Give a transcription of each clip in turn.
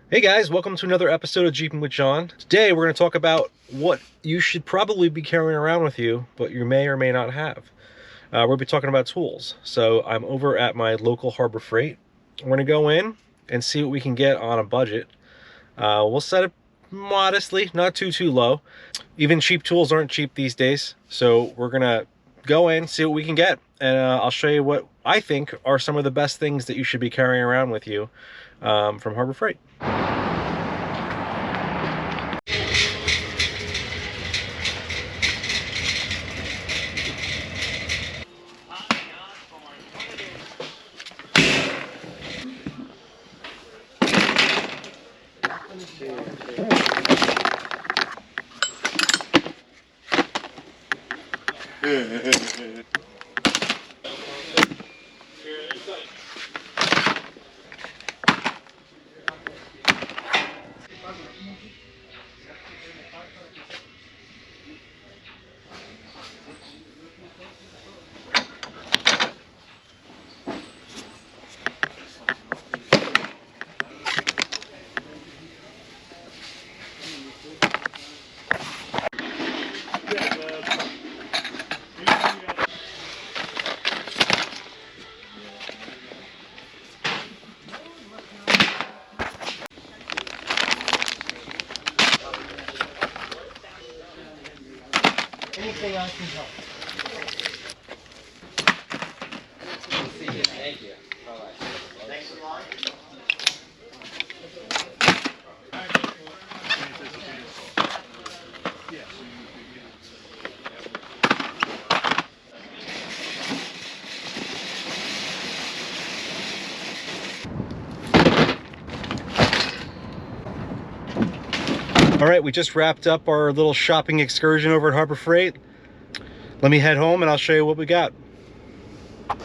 Hey guys, welcome to another episode of Jeeping with John. Today we're going to talk about what you should probably be carrying around with you, but you may or may not have. We'll be talking about tools. So I'm over at my local Harbor Freight. We're going to go in and see what we can get on a budget. We'll set it modestly, not too low. Even cheap tools aren't cheap these days. So we're going to go in, see what we can get. And I'll show you what I think are some of the best things that you should be carrying around with you from Harbor Freight. Anything I can help. Thank you. All right. Thanks a lot. All right, we just wrapped up our little shopping excursion over at Harbor Freight. Let me head home and I'll show you what we got. All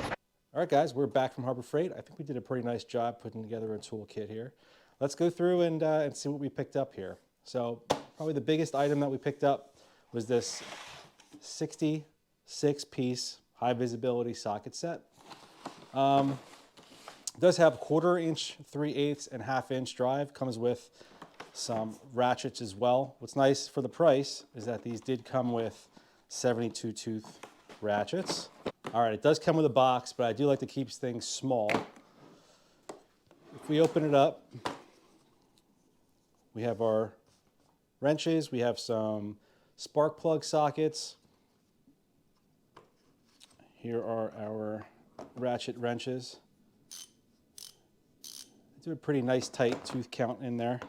right, guys, we're back from Harbor Freight. I think we did a pretty nice job putting together a toolkit here. Let's go through and see what we picked up here. So probably the biggest item that we picked up was this 66-piece high visibility socket set. It does have 1/4 inch, 3/8, and 1/2 inch drive. Comes with some ratchets as well. What's nice for the price is that these did come with 72 tooth ratchets. All right, it does come with a box, but I do like to keep things small. If we open it up, we have our wrenches, we have some spark plug sockets. Here are our ratchet wrenches. They do a pretty nice tight tooth count in there.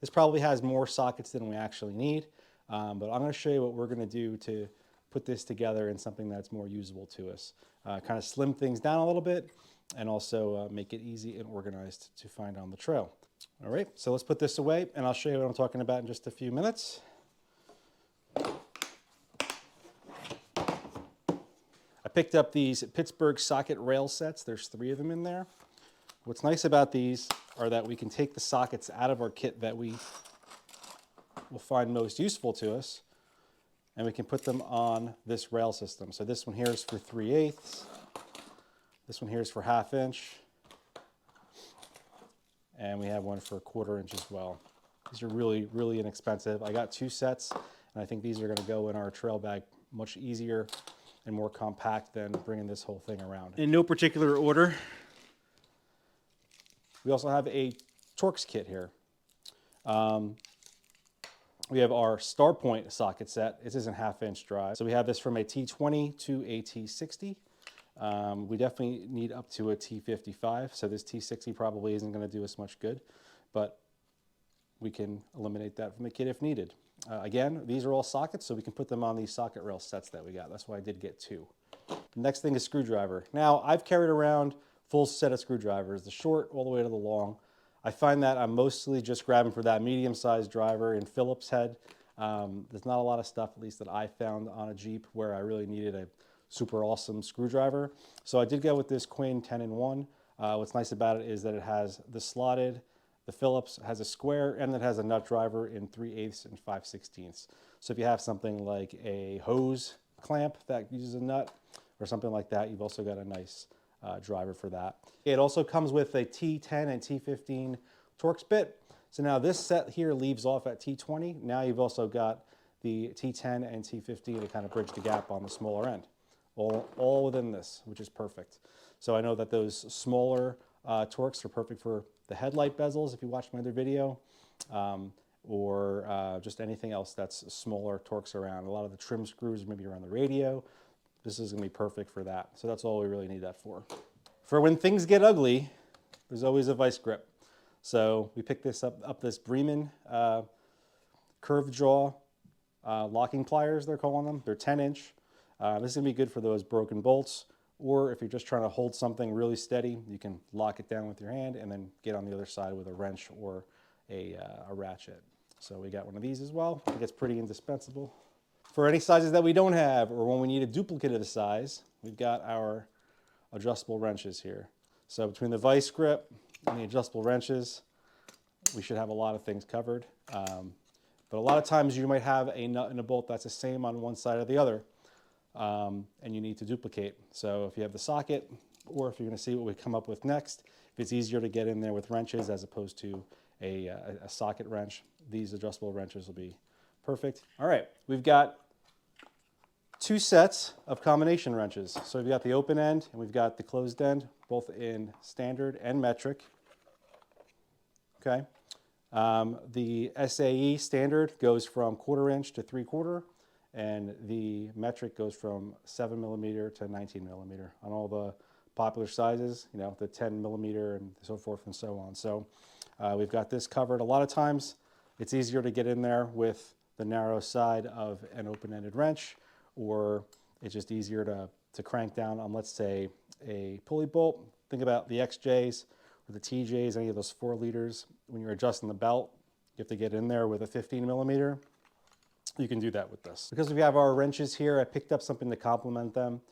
This probably has more sockets than we actually need, but I'm going to show you what we're going to do to put this together in something that's more usable to us. Kind of slim things down a little bit and also make it easy and organized to find on the trail. All right, so let's put this away and I'll show you what I'm talking about in just a few minutes. I picked up these Pittsburgh socket rail sets. There's 3 of them in there. What's nice about these are that we can take the sockets out of our kit that we will find most useful to us, and we can put them on this rail system. So this one here is for 3/8. This one here is for 1/2 inch. And we have one for 1/4 inch as well. These are really inexpensive. I got 2 sets, and I think these are going to go in our trail bag much easier and more compact than bringing this whole thing around. In no particular order, we also have a Torx kit here. We have our Star Point socket set. This isn't 1/2 inch drive. So we have this from a T20 to a T60. We definitely need up to a T55. So this T60 probably isn't going to do us much good, but we can eliminate that from the kit if needed. Again, these are all sockets, so we can put them on these socket rail sets that we got. That's why I did get 2. The next thing is screwdriver. Now, I've carried around full set of screwdrivers, the short all the way to the long. I find that I'm mostly just grabbing for that medium-sized driver in Phillips head. There's not a lot of stuff, at least that I found on a Jeep, where I really needed a super awesome screwdriver. So I did go with this Quinn 10-in-1. What's nice about it is that it has the slotted, the Phillips has a square, and it has a nut driver in 3/8 and 5/16. So if you have something like a hose clamp that uses a nut or something like that, you've also got a nice driver for that. It also comes with a T10 and T15 Torx bit. So now this set here leaves off at T20. Now you've also got the T10 and T15 to kind of bridge the gap on the smaller end. All within this, which is perfect. So I know that those smaller Torx are perfect for the headlight bezels, if you watched my other video, or just anything else that's smaller Torx around. A lot of the trim screws maybe around the radio. This is gonna be perfect for that. So that's all we really need that for. For when things get ugly, there's always a vice grip. So we picked this up this Bremen curved jaw locking pliers, they're calling them. They're 10-inch. This is gonna be good for those broken bolts, or if you're just trying to hold something really steady, you can lock it down with your hand and then get on the other side with a wrench or a ratchet. So we got one of these as well. I think it's pretty indispensable. For any sizes that we don't have, or when we need a duplicate of the size, we've got our adjustable wrenches here. So between the vice grip and the adjustable wrenches, we should have a lot of things covered. But a lot of times you might have a nut and a bolt that's the same on one side or the other, and you need to duplicate. So if you have the socket, or if you're gonna see what we come up with next, if it's easier to get in there with wrenches as opposed to a socket wrench, these adjustable wrenches will be perfect. All right, we've got 2 sets of combination wrenches. So we've got the open end and we've got the closed end, both in standard and metric. Okay. The SAE standard goes from 1/4 inch to 3/4, and the metric goes from 7 millimeter to 19 millimeter on all the popular sizes, you know, the 10 millimeter and so forth and so on. So we've got this covered. A lot of times it's easier to get in there with the narrow side of an open-ended wrench, or it's just easier to crank down on, let's say, a pulley bolt. Think about the XJs or the TJs, any of those 4 liters. When you're adjusting the belt, you have to get in there with a 15 millimeter. You can do that with this. Because we have our wrenches here, I picked up something to complement them.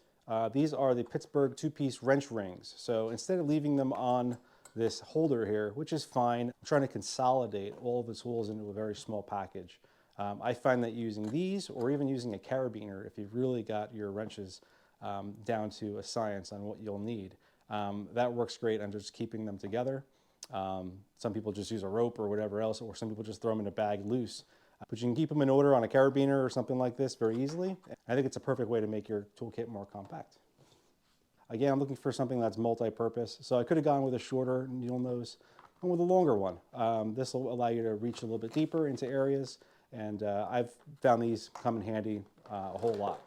These are the Pittsburgh 2-piece wrench rings. So instead of leaving them on this holder here, which is fine, I'm trying to consolidate all of the tools into a very small package. I find that using these, or even using a carabiner, if you've really got your wrenches down to a science on what you'll need, that works great on just keeping them together. Some people just use a rope or whatever else, or some people just throw them in a bag loose. But you can keep them in order on a carabiner or something like this very easily. I think it's a perfect way to make your toolkit more compact. Again, I'm looking for something that's multi-purpose. So I could have gone with a shorter needle nose and with a longer one. This will allow you to reach a little bit deeper into areas, and I've found these come in handy a whole lot.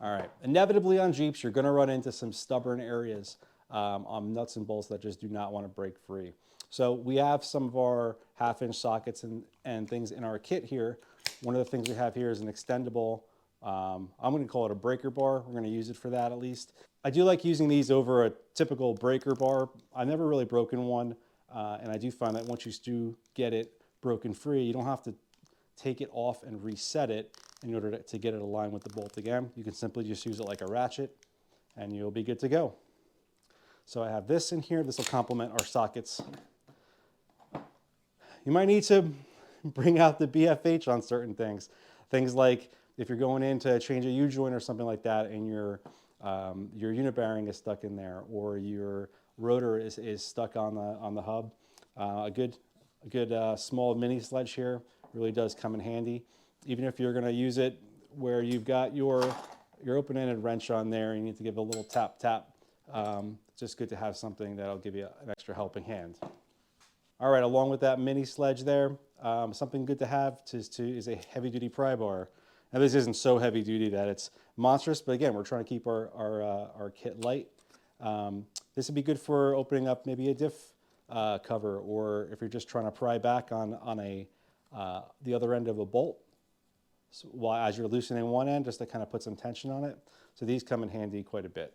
All right, inevitably on Jeeps, you're gonna run into some stubborn areas on nuts and bolts that just do not want to break free. So we have some of our 1/2-inch sockets and things in our kit here. One of the things we have here is an extendable, I'm going to call it a breaker bar. We're going to use it for that at least. I do like using these over a typical breaker bar. I've never really broken one, and I do find that once you do get it broken free, you don't have to take it off and reset it in order to get it aligned with the bolt again. You can simply just use it like a ratchet, and you'll be good to go. So I have this in here. This will complement our sockets. You might need to bring out the BFH on certain things. Things like if you're going in to change a U-joint or something like that, and your unit bearing is stuck in there, or your rotor is stuck on the hub. A good small mini sledge here really does come in handy. Even if you're going to use it where you've got your open-ended wrench on there, you need to give a little tap tap. It's just good to have something that'll give you an extra helping hand. All right, along with that mini sledge there, something good to have is a heavy-duty pry bar. Now this isn't so heavy-duty that it's monstrous, but again, we're trying to keep our kit light. This would be good for opening up maybe a diff cover, or if you're just trying to pry back on the other end of a bolt, so while as you're loosening one end, just to kind of put some tension on it. So these come in handy quite a bit.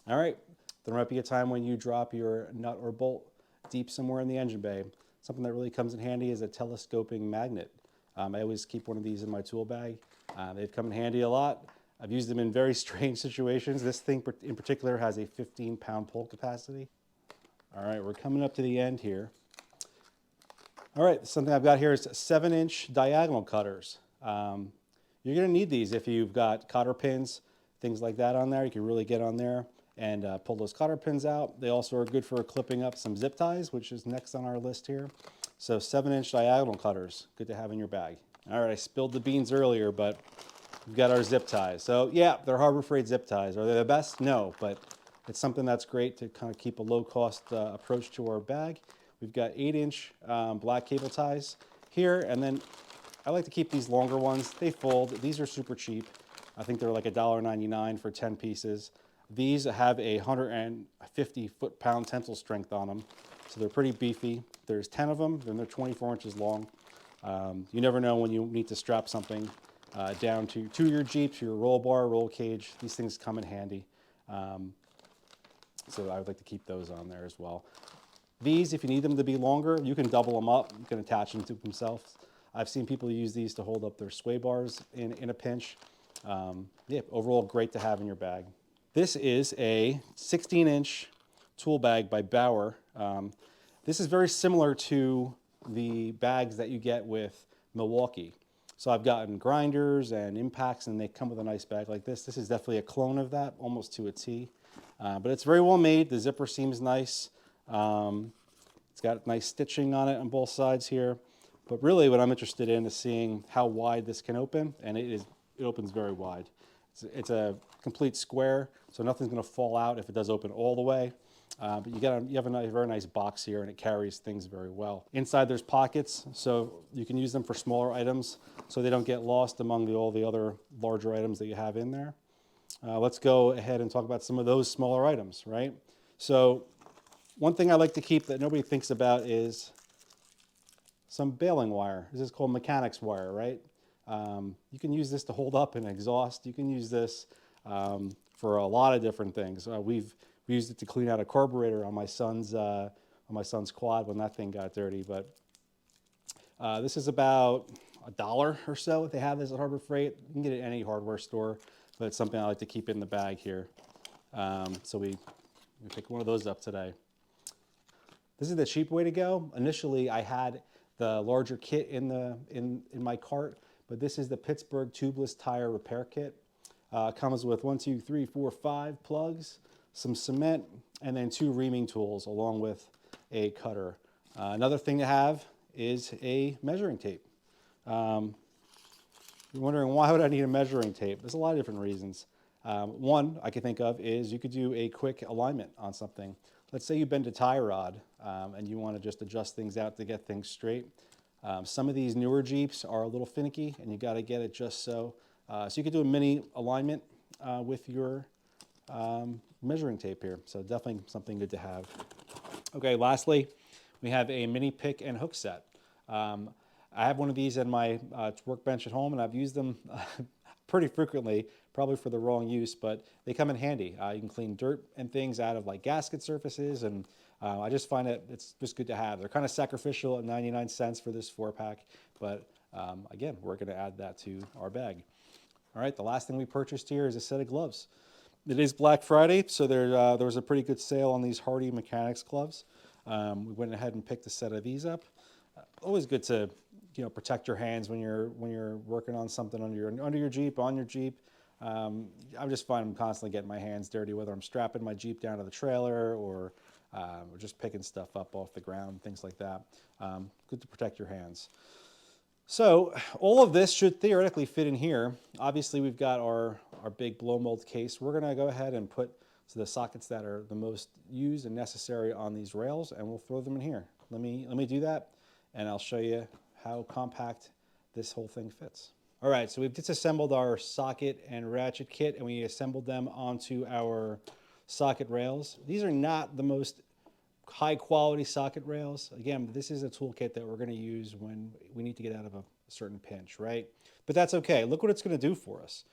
All right, there might be a time when you drop your nut or bolt deep somewhere in the engine bay. Something that really comes in handy is a telescoping magnet. I always keep one of these in my tool bag. They've come in handy a lot. I've used them in very strange situations. This thing in particular has a 15-pound pull capacity. All right, we're coming up to the end here. All right, something I've got here is 7-inch diagonal cutters. You're gonna need these if you've got cotter pins, things like that on there. You can really get on there and pull those cotter pins out. They also are good for clipping up some zip ties, which is next on our list here. So 7-inch diagonal cutters, good to have in your bag. All right, I spilled the beans earlier, but we've got our zip ties. So yeah, they're Harbor Freight zip ties. Are they the best? No, but it's something that's great to kind of keep a low-cost approach to our bag. We've got 8-inch black cable ties here, and then I like to keep these longer ones. They fold. These are super cheap. I think they're like $1.99 for 10 pieces. These have a 150 foot-pound tensile strength on them, so they're pretty beefy. There's 10 of them, and they're 24 inches long. You never know when you need to strap something down to your Jeep, to your roll bar, roll cage. These things come in handy. So I would like to keep those on there as well. These, if you need them to be longer, you can double them up. You can attach them to themselves. I've seen people use these to hold up their sway bars in a pinch. Yeah, overall, great to have in your bag. This is a 16-inch tool bag by Bauer. This is very similar to the bags that you get with Milwaukee. So I've gotten grinders and impacts, and they come with a nice bag like this. This is definitely a clone of that, almost to a T. But it's very well made. The zipper seems nice. It's got nice stitching on it on both sides here. But really what I'm interested in is seeing how wide this can open, and it opens very wide. It's a complete square, so nothing's going to fall out if it does open all the way. But you have a very nice box here, and it carries things very well. Inside there's pockets, so you can use them for smaller items so they don't get lost among all the other larger items that you have in there. Let's go ahead and talk about some of those smaller items, right? So one thing I like to keep that nobody thinks about is some baling wire. This is called mechanics wire, right? You can use this to hold up an exhaust. You can use this for a lot of different things. We've used it to clean out a carburetor on my son's quad when that thing got dirty. But this is about $1 or so. They have this at Harbor Freight. You can get it at any hardware store, but it's something I like to keep in the bag here. So we pick one of those up today. This is the cheap way to go. Initially, I had the larger kit in my cart, but this is the Pittsburgh tubeless tire repair kit. Comes with 1, 2, 3, 4, 5 plugs, some cement, and then 2 reaming tools along with a cutter. Another thing to have is a measuring tape. You're wondering, why would I need a measuring tape? There's a lot of different reasons. One I can think of is you could do a quick alignment on something. Let's say you bend a tie rod and you want to just adjust things out to get things straight. Some of these newer Jeeps are a little finicky, and you got to get it just so. So you could do a mini alignment with your measuring tape here. So definitely something good to have. Okay, lastly, we have a mini pick and hook set. I have one of these in my workbench at home, and I've used them pretty frequently, probably for the wrong use, but they come in handy. You can clean dirt and things out of like gasket surfaces, and I just find it, it's just good to have. They're kind of sacrificial at 99 cents for this 4-pack, but again, we're going to add that to our bag. All right, the last thing we purchased here is a set of gloves. It is Black Friday, so there was a pretty good sale on these Hardy Mechanics gloves. We went ahead and picked a set of these up. Always good to protect your hands when you're working on something under your Jeep, on your Jeep. I just find I'm constantly getting my hands dirty, whether I'm strapping my Jeep down to the trailer or just picking stuff up off the ground, things like that. Good to protect your hands. So all of this should theoretically fit in here. Obviously, we've got our big blow mold case. We're going to go ahead and put the sockets that are the most used and necessary on these rails, and we'll throw them in here. Let me do that, and I'll show you how compact this whole thing fits. All right, so we've disassembled our socket and ratchet kit, and we assembled them onto our socket rails. These are not the most high quality socket rails. Again, this is a toolkit that we're going to use when we need to get out of a certain pinch, right? But that's okay. Look what it's going to do for us.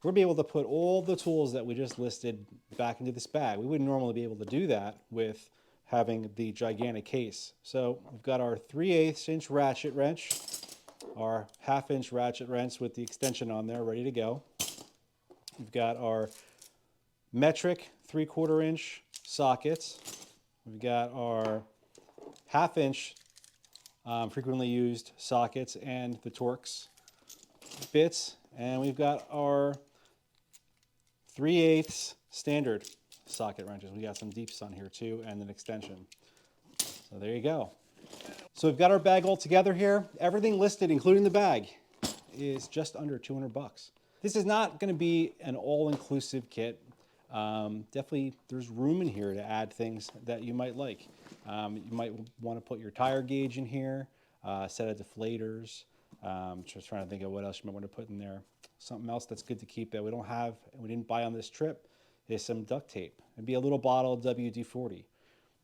We're going to be able to put all the tools that we just listed back into this bag. We wouldn't normally be able to do that with having the gigantic case. So we've got our 3/8 inch ratchet wrench, our 1/2 inch ratchet wrench with the extension on there ready to go. We've got our metric 3/4 inch sockets. We've got our 1/2 inch frequently used sockets and the Torx bits. And we've got our 3/8 standard socket wrenches. We got some deeps on here too, and an extension. So there you go. So we've got our bag all together here. Everything listed, including the bag, is just under 200 bucks. This is not going to be an all-inclusive kit. Definitely, there's room in here to add things that you might like. You might want to put your tire gauge in here, a set of deflators. Just trying to think of what else you might want to put in there. Something else that's good to keep that we don't have and we didn't buy on this trip is some duct tape. It'd be a little bottle of WD-40.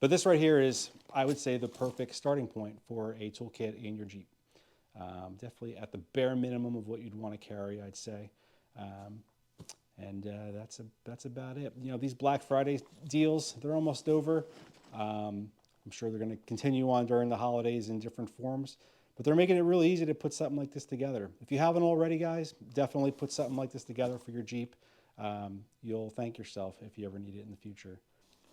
But this right here is, I would say, the perfect starting point for a toolkit in your Jeep. Definitely at the bare minimum of what you'd want to carry, I'd say. That's about it. You know, these Black Friday deals, they're almost over. I'm sure they're going to continue on during the holidays in different forms, but they're making it really easy to put something like this together. If you haven't already, guys, definitely put something like this together for your Jeep. You'll thank yourself if you ever need it in the future.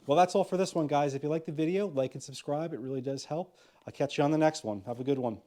Well, that's all for this one, guys. If you like the video, like and subscribe. It really does help. I'll catch you on the next one. Have a good one.